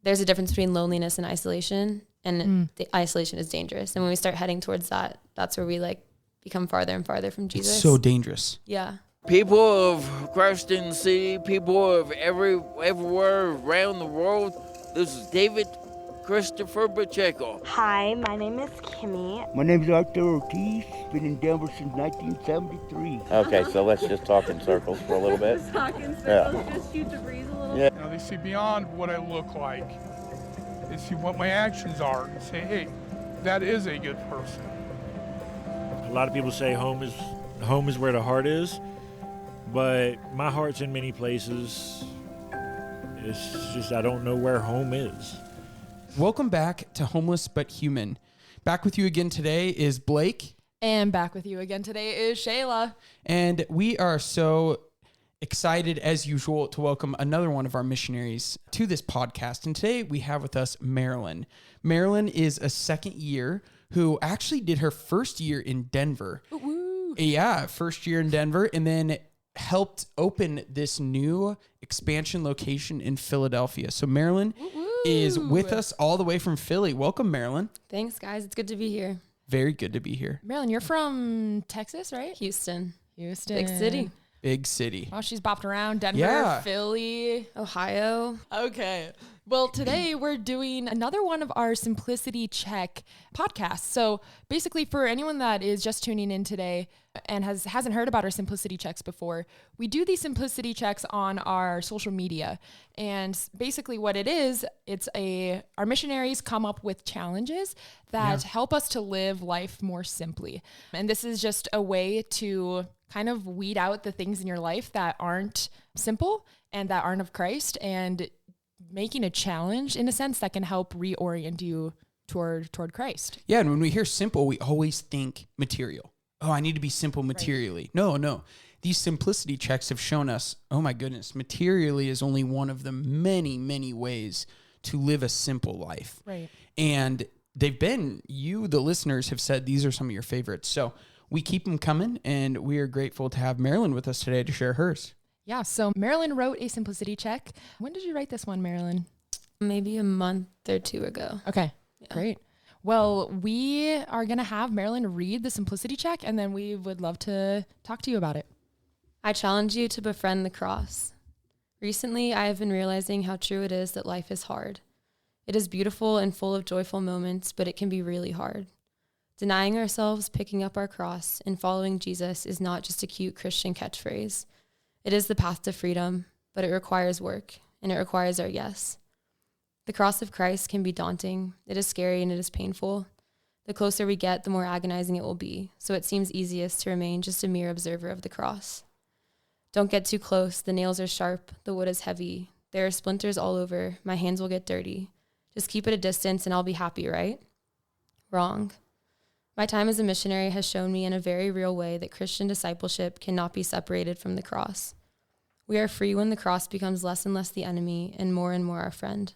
there's a difference between loneliness and isolation, and the isolation is dangerous. And when we start heading towards that, that's where we like become farther and farther from Jesus. It's so dangerous. Yeah. People of Creston City, people of everywhere around the world, this is David Christopher Pacheco. Hi, my name is Kimmy. My name is Arthur Ortiz. Been in Denver since 1973. Okay, so let's just talk in circles for a little bit. Just talk in circles, just shoot the breeze a little. Yeah. You know, they see beyond what I look like. They see what my actions are and say, hey, that is a good person. A lot of people say home is where the heart is, but my heart's in many places. It's just I don't know where home is. Welcome back to Homeless But Human. Back with you again today is Blake. And back with you again today is Shayla. And we are so excited, as usual, to welcome another one of our missionaries to this podcast. And today we have with us Marilyn. Marilyn is a second year who actually did her first year in Denver. Woo. Yeah, first year in Denver, and then helped open this new expansion location in Philadelphia. So Marilyn is with us all the way from Philly. Welcome, Marilyn. Thanks, guys. It's good to be here. Very good to be here. Marilyn, you're from Texas, right? Houston. Houston. Big city. Big city. Oh, she's bopped around. Denver, Yeah. Philly. Ohio. Okay. Well, today we're doing another one of our Simplicity Check podcasts. So basically for anyone that is just tuning in today and hasn't heard about our Simplicity Checks before, we do these Simplicity Checks on our social media. And basically what it is, our missionaries come up with challenges that help us to live life more simply. And this is just a way to kind of weed out the things in your life that aren't simple and that aren't of Christ, and making a challenge in a sense that can help reorient you toward Christ. Yeah, and when we hear simple, we always think material. Oh, I need to be simple materially. Right. No. These simplicity checks have shown us, oh my goodness, materially is only one of the many, many ways to live a simple life. Right. And you, the listeners, have said these are some of your favorites. So we keep them coming, and we are grateful to have Marilyn with us today to share hers. Yeah, so Marilyn wrote a simplicity check. When did you write this one, Marilyn? Maybe a month or two ago. Okay, Yeah. Great. Well, we are going to have Marilyn read the simplicity check, and then we would love to talk to you about it. I challenge you to befriend the cross. Recently, I have been realizing how true it is that life is hard. It is beautiful and full of joyful moments, but it can be really hard. Denying ourselves, picking up our cross, and following Jesus is not just a cute Christian catchphrase. It is the path to freedom, but it requires work, and it requires our yes. The cross of Christ can be daunting. It is scary and it is painful. The closer we get, the more agonizing it will be, so it seems easiest to remain just a mere observer of the cross. Don't get too close. The nails are sharp. The wood is heavy. There are splinters all over. My hands will get dirty. Just keep at a distance and I'll be happy, right? Wrong. My time as a missionary has shown me in a very real way that Christian discipleship cannot be separated from the cross. We are free when the cross becomes less and less the enemy and more our friend.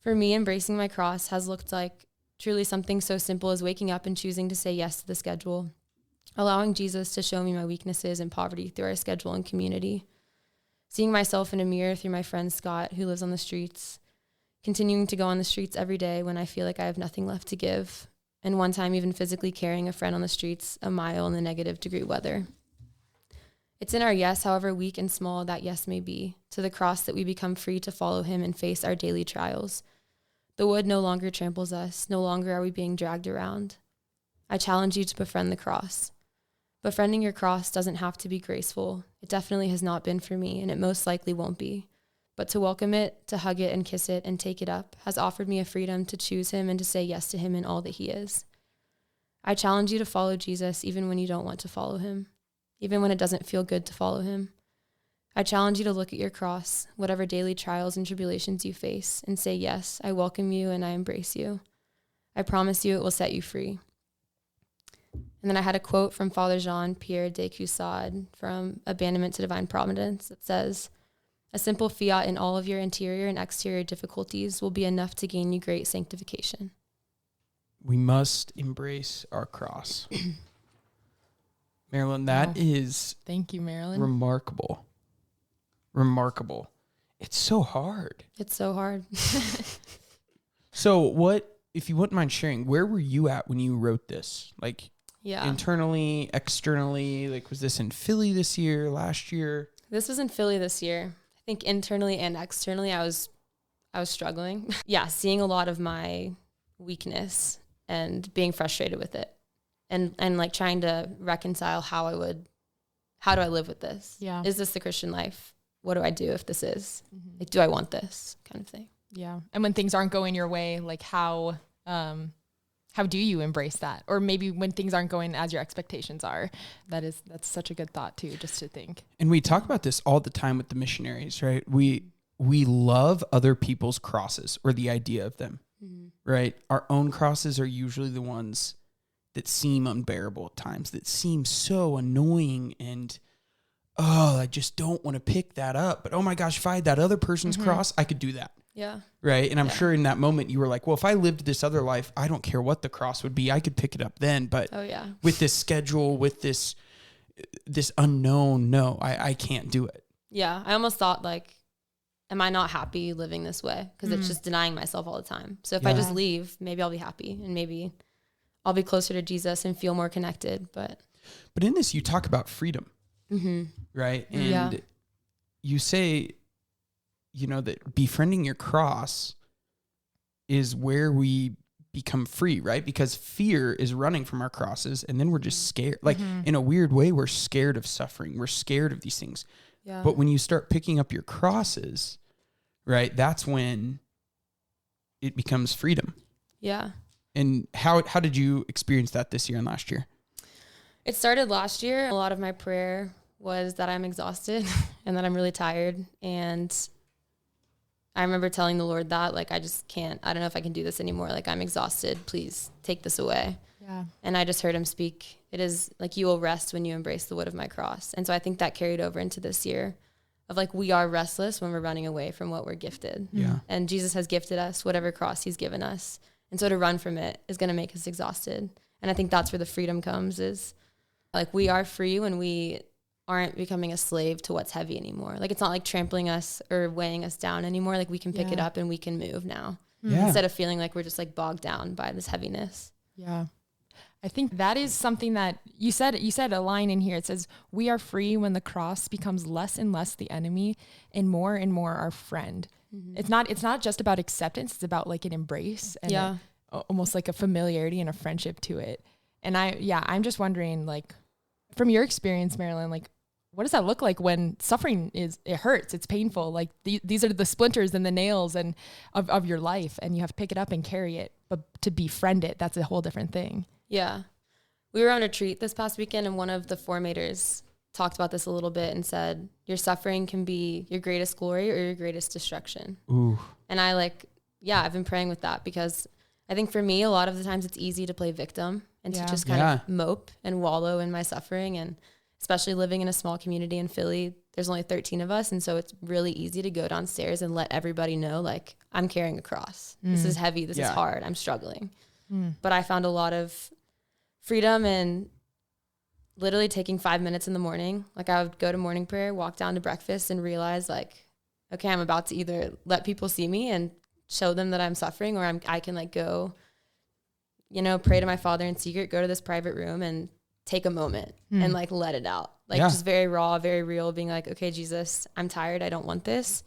For me, embracing my cross has looked like truly something so simple as waking up and choosing to say yes to the schedule, allowing Jesus to show me my weaknesses and poverty through our schedule and community, seeing myself in a mirror through my friend Scott, who lives on the streets, continuing to go on the streets every day when I feel like I have nothing left to give, and one time even physically carrying a friend on the streets a mile in the -degree weather. It's in our yes, however weak and small that yes may be, to the cross that we become free to follow him and face our daily trials. The wood no longer tramples us, no longer are we being dragged around. I challenge you to befriend the cross. Befriending your cross doesn't have to be graceful. It definitely has not been for me, and it most likely won't be. But to welcome it, to hug it and kiss it and take it up has offered me a freedom to choose him and to say yes to him in all that he is. I challenge you to follow Jesus even when you don't want to follow him, even when it doesn't feel good to follow him. I challenge you to look at your cross, whatever daily trials and tribulations you face, and say, yes, I welcome you and I embrace you. I promise you it will set you free. And then I had a quote from Father Jean-Pierre de Caussade from Abandonment to Divine Providence that says, a simple fiat in all of your interior and exterior difficulties will be enough to gain you great sanctification. We must embrace our cross. Marilyn, that is Thank you, Marilyn. remarkable. Remarkable. It's so hard. It's so hard. So what, if you wouldn't mind sharing, where were you at when you wrote this? Like Yeah. internally, externally, like was this in Philly this year, last year? This was in Philly this year. I think internally and externally, I was struggling. Yeah, seeing a lot of my weakness and being frustrated with it, and like trying to reconcile how do I live with this? Yeah. Is this the Christian life? What do I do if this is? Like, do I want this kind of thing? Yeah. And when things aren't going your way, like how do you embrace that? Or maybe when things aren't going as your expectations are. That's such a good thought too, just to think. And we talk about this all the time with the missionaries, right? We love other people's crosses or the idea of them, right? Our own crosses are usually the ones that seem unbearable at times, that seem so annoying and, oh, I just don't want to pick that up. But oh my gosh, if I had that other person's cross, I could do that. Yeah. Right. And I'm sure in that moment you were like, well, if I lived this other life, I don't care what the cross would be. I could pick it up then. But Oh yeah. with this schedule, with this unknown, no, I can't do it. Yeah. I almost thought like, am I not happy living this way? Because it's just denying myself all the time. So if I just leave, maybe I'll be happy and maybe I'll be closer to Jesus and feel more connected. But in this, you talk about freedom, right? And you say, you know, that befriending your cross is where we become free, right? Because fear is running from our crosses and then we're just scared. Like in a weird way, we're scared of suffering. We're scared of these things. yeah. But when you start picking up your crosses, right, that's when it becomes freedom. Yeah. And how did you experience that this year and last year? It started last year. A lot of my prayer was that I'm exhausted and that I'm really tired. And I remember telling the Lord that, like, I just can't, I don't know if I can do this anymore. Like, I'm exhausted. Please take this away. Yeah. And I just heard him speak. It is like, you will rest when you embrace the wood of my cross. And so I think that carried over into this year of like, we are restless when we're running away from what we're gifted. Yeah. And Jesus has gifted us whatever cross he's given us. And so to run from it is going to make us exhausted. And I think that's where the freedom comes, is like, we are free when we aren't becoming a slave to what's heavy anymore. Like, it's not like trampling us or weighing us down anymore. Like, we can pick it up and we can move now instead of feeling like we're just like bogged down by this heaviness. Yeah. I think that is something that you said a line in here. It says, we are free when the cross becomes less and less the enemy and more our friend. It's not just about acceptance. It's about like an embrace and almost like a familiarity and a friendship to it. And I'm just wondering, like, from your experience, Marilyn, like, what does that look like when suffering it hurts, it's painful. Like these are the splinters and the nails and of your life, and you have to pick it up and carry it, but to befriend it, that's a whole different thing. Yeah. We were on retreat this past weekend, and one of the formators talked about this a little bit and said, your suffering can be your greatest glory or your greatest destruction. Ooh. And I've been praying with that, because I think for me, a lot of the times it's easy to play victim and to just kind of mope and wallow in my suffering. And especially living in a small community in Philly, there's only 13 of us. And so it's really easy to go downstairs and let everybody know, like, I'm carrying a cross. This is heavy. This is hard. I'm struggling. But I found a lot of freedom in literally taking 5 minutes in the morning. Like, I would go to morning prayer, walk down to breakfast, and realize, like, okay, I'm about to either let people see me and show them that I'm suffering, or I can like go, pray to my Father in secret, go to this private room and take a moment and like let it out. Like just very raw, very real, being like, okay, Jesus, I'm tired. I don't want this.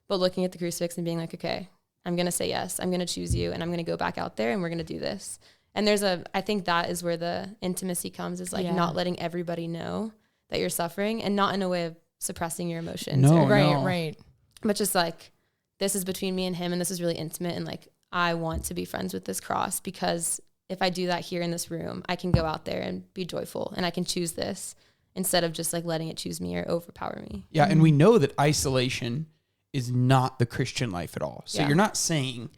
But looking at the crucifix and being like, okay, I'm going to say yes. I'm going to choose you, and I'm going to go back out there and we're going to do this. And I think that is where the intimacy comes, is like not letting everybody know that you're suffering, and not in a way of suppressing your emotions. Right. But just like, this is between me and him, and this is really intimate. And like, I want to be friends with this cross, because if I do that here in this room, I can go out there and be joyful, and I can choose this instead of just like letting it choose me or overpower me. Yeah. And we know that isolation is not the Christian life at all. So you're not saying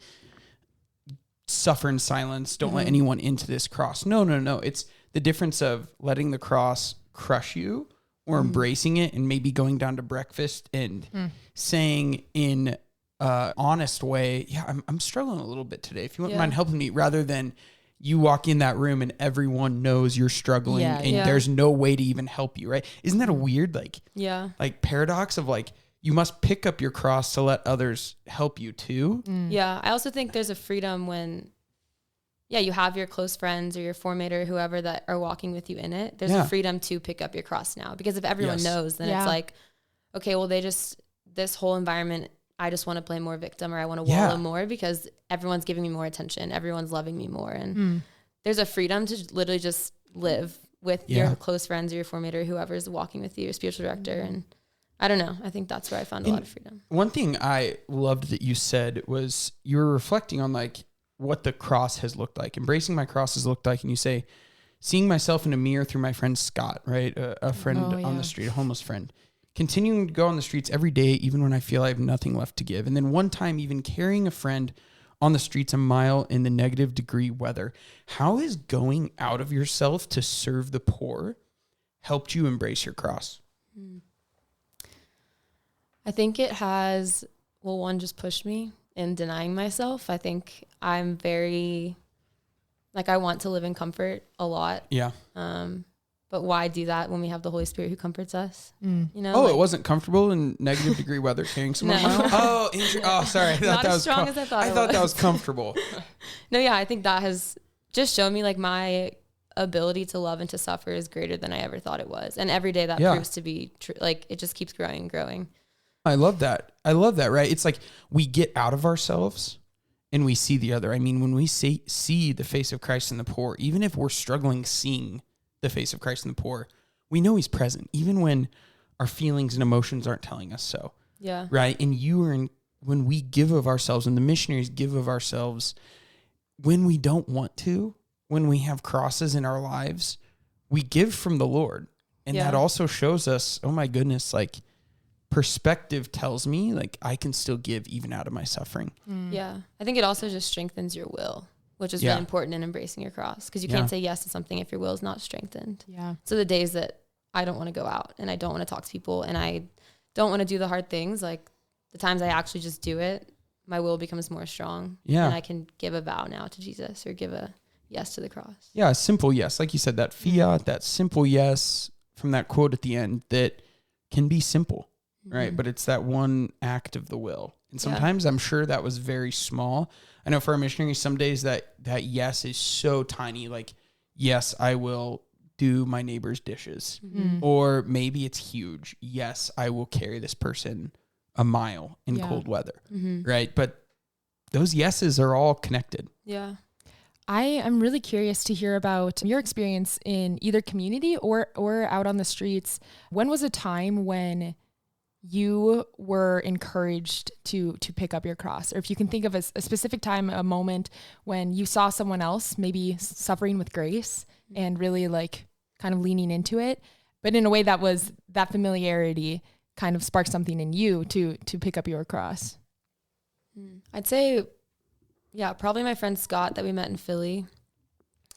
suffer in silence, don't let anyone into this cross. No. It's the difference of letting the cross crush you or embracing it, and maybe going down to breakfast and saying in honest way, I'm struggling a little bit today. If you wouldn't mind helping me, rather than you walk in that room and everyone knows you're struggling and there's no way to even help you, right? Isn't that a weird like paradox of like, you must pick up your cross to let others help you too. Yeah. I also think there's a freedom when, you have your close friends or your formate or whoever that are walking with you in it. There's a freedom to pick up your cross now, because if everyone knows, then it's like, okay, well, this whole environment, I just want to play more victim, or I want to wallow more because everyone's giving me more attention. Everyone's loving me more. And there's a freedom to literally just live with your close friends or your formate or whoever's walking with you, your spiritual director. And I don't know. I think that's where I found a lot of freedom. One thing I loved that you said was you were reflecting on like what the cross has looked like, embracing my cross has looked like. And you say, seeing myself in a mirror through my friend Scott, right? A friend on the street, a homeless friend, continuing to go on the streets every day, even when I feel I have nothing left to give. And then one time even carrying a friend on the streets a mile in the -degree weather. How has going out of yourself to serve the poor helped you embrace your cross? I think it has, one, just pushed me in denying myself. I think I'm very, I want to live in comfort a lot. Yeah. But why do that when we have the Holy Spirit who comforts us? You know? Oh, it wasn't comfortable in -degree weather carrying someone a mile? Oh, sorry. I thought Not that as was strong as I thought. I thought that was comfortable. No, I think that has just shown me my ability to love and to suffer is greater than I ever thought it was. And every day that proves to be true. It just keeps growing and growing. I love that. Right? It's like we get out of ourselves and we see the other. I mean, when we see the face of Christ in the poor, even if we're struggling seeing the face of Christ in the poor, we know he's present, even when our feelings and emotions aren't telling us so. Yeah. Right. And when we give of ourselves, and the missionaries give of ourselves, when we don't want to, when we have crosses in our lives, we give from the Lord. And that also shows us, oh my goodness, perspective tells me I can still give even out of my suffering. Yeah. I think it also just strengthens your will, which is really important in embracing your cross, because you can't say yes to something if your will is not strengthened. Yeah. So the days that I don't want to go out and I don't want to talk to people and I don't want to do the hard things, the times I actually just do it, my will becomes more strong. Yeah. And I can give a vow now to Jesus, or give a yes to the cross. Yeah, a simple yes. Like you said, that fiat, that simple yes from that quote at the end that can be simple, right? But it's that one act of the will. And sometimes I'm sure that was very small. I know for our missionaries, some days that yes is so tiny, yes, I will do my neighbor's dishes. Or maybe it's huge. Yes, I will carry this person a mile in cold weather, right? But those yeses are all connected. Yeah. I am really curious to hear about your experience in either community or out on the streets. When was a time when you were encouraged to pick up your cross? Or if you can think of a specific time, a moment when you saw someone else maybe suffering with grace and really kind of leaning into it, but in a way that was that familiarity kind of sparked something in you to pick up your cross. I'd say, probably my friend Scott that we met in Philly.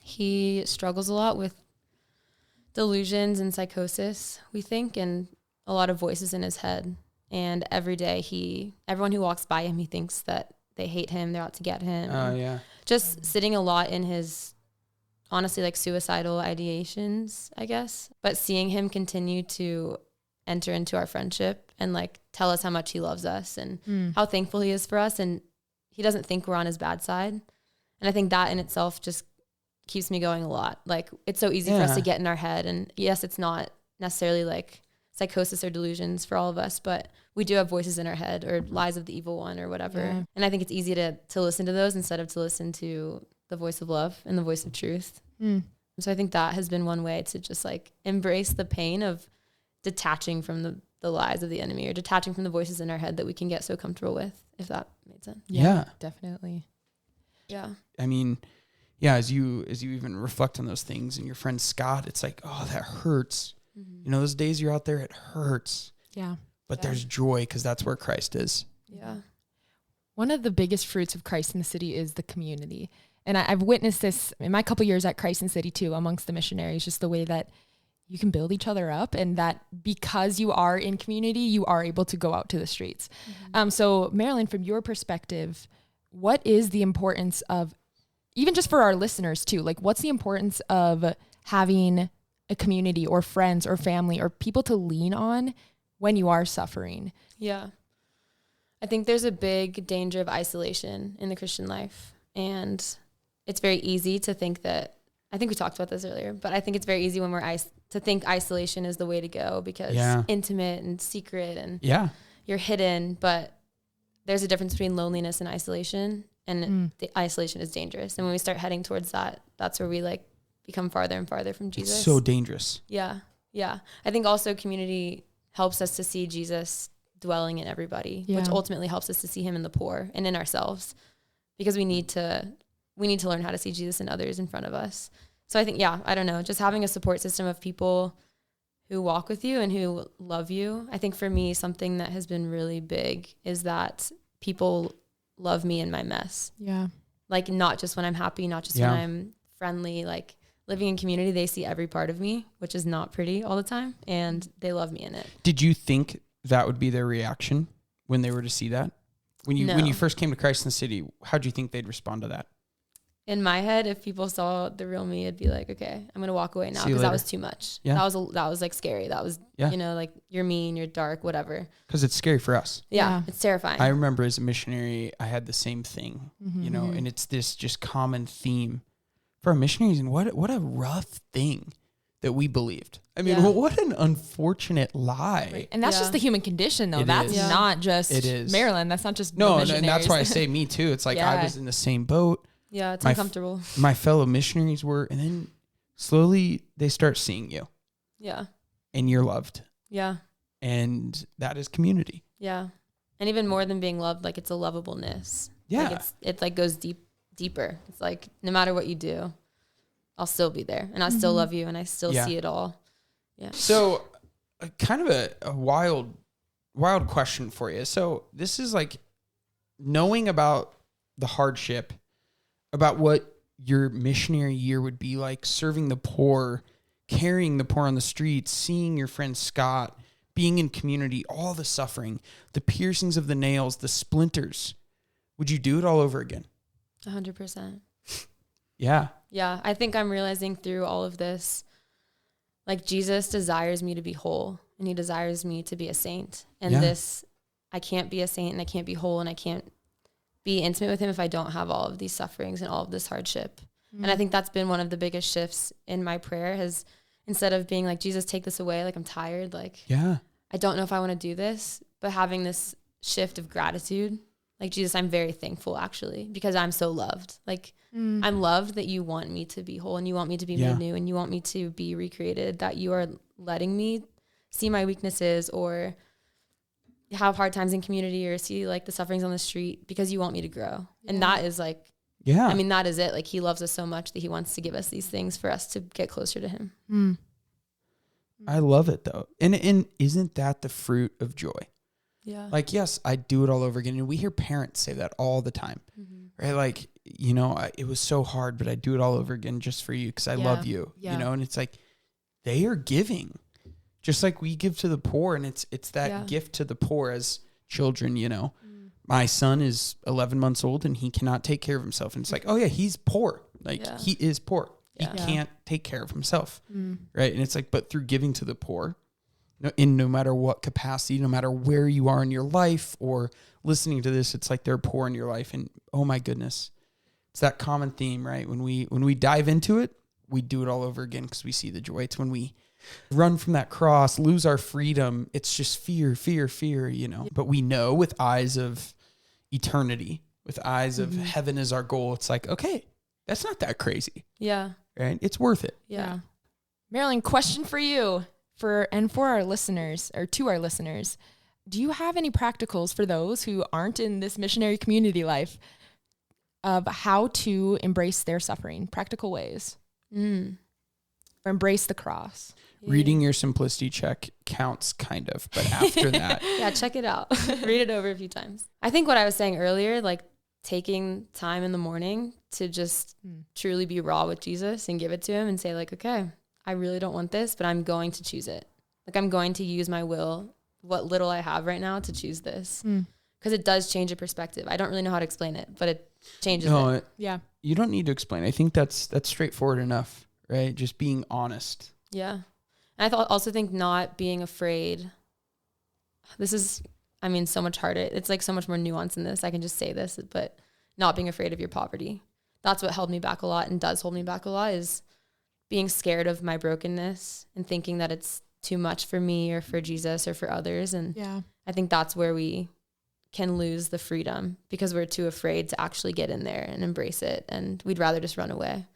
He struggles a lot with delusions and psychosis, we think, and a lot of voices in his head. And every day everyone who walks by him, he thinks that they hate him, they're out to get him. Oh, yeah. Just sitting a lot in his, honestly, suicidal ideations, I guess. But seeing him continue to enter into our friendship and tell us how much he loves us and how thankful he is for us. And he doesn't think we're on his bad side. And I think that in itself just keeps me going a lot. It's so easy for us to get in our head. And yes, it's not necessarily psychosis or delusions for all of us, but we do have voices in our head or lies of the evil one or whatever. Yeah. And I think it's easy to listen to those instead of to listen to the voice of love and the voice of truth. So I think that has been one way to just embrace the pain of detaching from the lies of the enemy, or detaching from the voices in our head that we can get so comfortable with, if that made sense. Yeah. Definitely. Yeah. I mean, as you even reflect on those things, and your friend Scott, it's oh, that hurts. Those days you're out there, it hurts. Yeah. But there's joy, because that's where Christ is. Yeah. One of the biggest fruits of Christ in the City is the community. And I've witnessed this in my couple years at Christ in the City too, amongst the missionaries, just the way that you can build each other up, and that because you are in community, you are able to go out to the streets. So Marilyn, from your perspective, what is the importance of, even just for our listeners too, what's the importance of having a community or friends or family or people to lean on when you are suffering. Yeah. I think there's a big danger of isolation in the Christian life. And it's very easy to think that, I think we talked about this earlier, but I think it's very easy when we're to think isolation is the way to go because intimate and secret and you're hidden. But there's a difference between loneliness and isolation, and the isolation is dangerous. And when we start heading towards that, that's where we like become farther and farther from Jesus. It's so dangerous. Yeah. Yeah. I think also community helps us to see Jesus dwelling in everybody, which ultimately helps us to see him in the poor and in ourselves, because we need to learn how to see Jesus in others in front of us. So I think, I don't know, just having a support system of people who walk with you and who love you. I think for me, something that has been really big is that people love me in my mess. Yeah. Like not just when I'm happy, not just when I'm friendly, like living in community, they see every part of me, which is not pretty all the time. And they love me in it. Did you think that would be their reaction when they were to see that? When you first came to Christ in the city, how do you think they'd respond to that? In my head, if people saw the real me, it'd be like, okay, I'm going to walk away now, See you because that later. was too much. Yeah. That was like scary. That was, like you're mean, you're dark, whatever. Because it's scary for us. Yeah. It's terrifying. I remember as a missionary, I had the same thing, and it's this just common theme for our missionaries. And what a rough thing that we believed. I mean, what an unfortunate lie. Right. And that's just the human condition, though. That's not just Marilyn. That's not just no, and that's why I say me too. It's like I was in the same boat. Yeah, it's uncomfortable. My fellow missionaries were, and then slowly they start seeing you. Yeah. And you're loved. Yeah. And that is community. Yeah. And even more than being loved, like it's a lovableness. Yeah. Like it like goes deeper. It's like no matter what you do, I'll still be there, and I still love you, and I still see it all. Yeah. So kind of a wild question for you. So this is like knowing about the hardship, about what your missionary year would be like, serving the poor, carrying the poor on the streets, seeing your friend Scott, being in community, all the suffering, the piercings of the nails, the splinters. Would you do it all over again? 100%. Yeah. Yeah. I think I'm realizing through all of this, like Jesus desires me to be whole, and he desires me to be a saint. And I can't be a saint, and I can't be whole, and I can't be intimate with him if I don't have all of these sufferings and all of this hardship. And I think that's been one of the biggest shifts in my prayer, has instead of being like, Jesus, take this away, like I'm tired, like I don't know if I want to do this, but having this shift of gratitude, like Jesus, I'm very thankful actually, because I'm so loved. Like I'm loved that you want me to be whole, and you want me to be made new, and you want me to be recreated, that you are letting me see my weaknesses or have hard times in community or see like the sufferings on the street, because you want me to grow. And that is like, I mean, that is it. Like he loves us so much that he wants to give us these things for us to get closer to him. I love it though. And isn't that the fruit of joy? Yeah. Like, yes, I do it all over again. And we hear parents say that all the time, right? Like, it was so hard, but I do it all over again just for you, because I love you, and it's like, they are giving just like we give to the poor. And it's that gift to the poor as children, My son is 11 months old and he cannot take care of himself. And it's like, oh yeah, he's poor. Like he is poor. He can't take care of himself. Right. And it's like, but through giving to the poor, in no matter what capacity, no matter where you are in your life or listening to this, it's like they're poor in your life. And oh my goodness, it's that common theme, right? When we dive into it, we do it all over again because we see the joy. It's when we run from that cross, lose our freedom. It's just fear, but we know with eyes of eternity, with eyes of heaven as our goal. It's like, okay, that's not that crazy. Yeah. Right. It's worth it. Yeah. Marilyn, question for you for our listeners, or to our listeners. Do you have any practicals for those who aren't in this missionary community life of how to embrace their suffering? Practical ways. Or embrace the cross. Reading your simplicity check counts kind of, but after that. Yeah, check it out. Read it over a few times. I think what I was saying earlier, like taking time in the morning to just truly be raw with Jesus and give it to him and say like, okay, I really don't want this, but I'm going to choose it. Like I'm going to use my will, what little I have right now, to choose this. Because it does change a perspective. I don't really know how to explain it, but it changes it. Yeah. You don't need to explain. I think that's straightforward enough, right? Just being honest. Yeah. And I also think not being afraid this is, I mean, so much harder. It's like so much more nuance in this. I can just say this, but not being afraid of your poverty. That's what held me back a lot and does hold me back a lot, is being scared of my brokenness and thinking that it's too much for me or for Jesus or for others. And I think that's where we can lose the freedom, because we're too afraid to actually get in there and embrace it. And we'd rather just run away.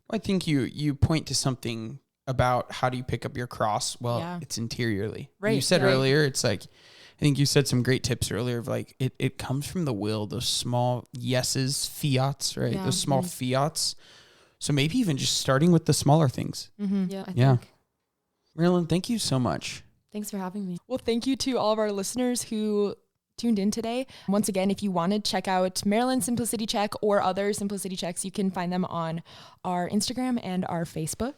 I think you point to something about how do you pick up your cross? Well, it's interiorly. Right. You said earlier, it's like, I think you said some great tips earlier of like, it comes from the will, those small yeses, fiats, right? Those small fiats. So maybe even just starting with the smaller things. Yeah, I think. Marilyn, thank you so much. Thanks for having me. Well, thank you to all of our listeners who tuned in today. Once again, if you want to check out Marilyn's Simplicity Check or other Simplicity Checks, you can find them on our Instagram and our Facebook.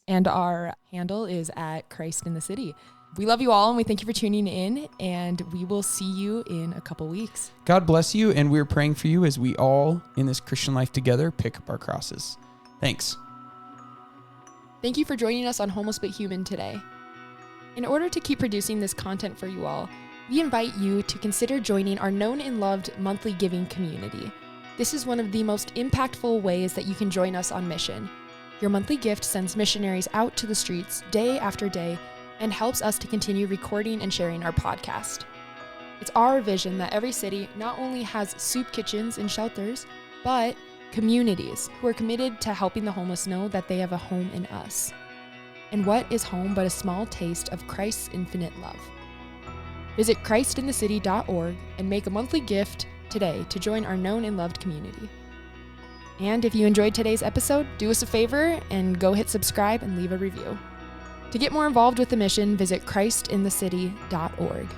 And our handle is at Christ in the City. We love you all, and we thank you for tuning in, and we will see you in a couple weeks. God bless you, and we're praying for you as we all in this Christian life together pick up our crosses. Thanks. Thank you for joining us on Homeless But Human today. In order to keep producing this content for you all, we invite you to consider joining our known and loved monthly giving community. This is one of the most impactful ways that you can join us on mission. Your monthly gift sends missionaries out to the streets day after day and helps us to continue recording and sharing our podcast. It's our vision that every city not only has soup kitchens and shelters, but communities who are committed to helping the homeless know that they have a home in us. And what is home but a small taste of Christ's infinite love? Visit christinthecity.org and make a monthly gift today to join our known and loved community. And if you enjoyed today's episode, do us a favor and go hit subscribe and leave a review. To get more involved with the mission, visit christinthecity.org.